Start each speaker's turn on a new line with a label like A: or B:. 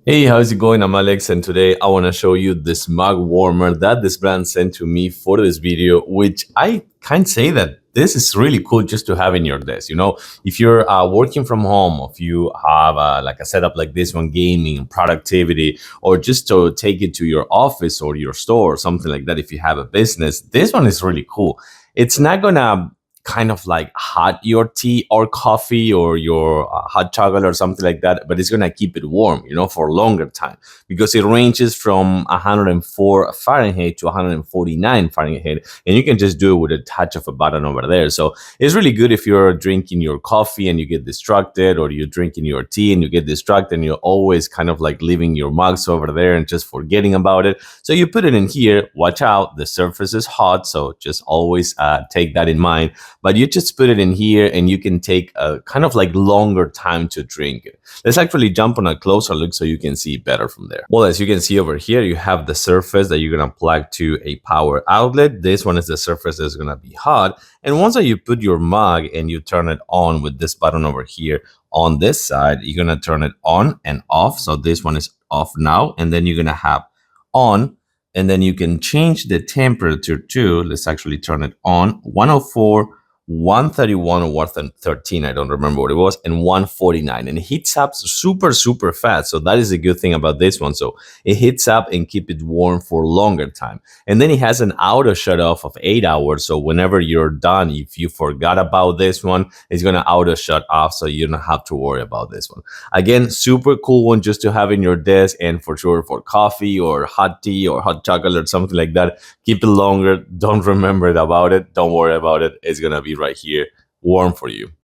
A: Hey, how's it going? I'm Alex, and today I want to show you this mug warmer that this brand sent to me for this video, which I can say that this is really cool just to have in your desk. If you're working from home, if you have like a setup like this one, gaming, productivity, or just to take it to your office or your store or something like that, if you have a business, this one is really cool. It's not gonna kind of like hot your tea or coffee or your hot chocolate or something like that, but it's gonna keep it warm, for a longer time because it ranges from 104 Fahrenheit to 149 Fahrenheit, and you can just do it with a touch of a button over there. So it's really good if you're drinking your coffee and you get distracted, or you're drinking your tea and you get distracted, and you're always kind of like leaving your mugs over there and just forgetting about it. So you put it in here. Watch out, the surface is hot, so just always take that in mind, but you just put it in here and you can take a kind of like longer time to drink it. Let's actually jump on a closer look so you can see better from there. Well, as you can see over here, you have the surface that you're going to plug to a power outlet. This one is the surface that's going to be hot. And once that you put your mug and you turn it on with this button over here on this side, you're going to turn it on and off. So this one is off now, and then you're going to have on, and then you can change the temperature to, let's actually turn it on, 104, 131 or 113, I don't remember what it was, and 149, and it heats up super fast. So that is a good thing about this one. So it heats up and keep it warm for longer time. And then it has an auto shut off of 8 hours, so whenever you're done, if you forgot about this one, it's going to auto shut off, so you don't have to worry about this one. Again, super cool one just to have in your desk, and for sure for coffee or hot tea or hot chocolate or something like that. Keep it longer. Don't remember about it. Don't worry about it. It's gonna be right here, warm for you.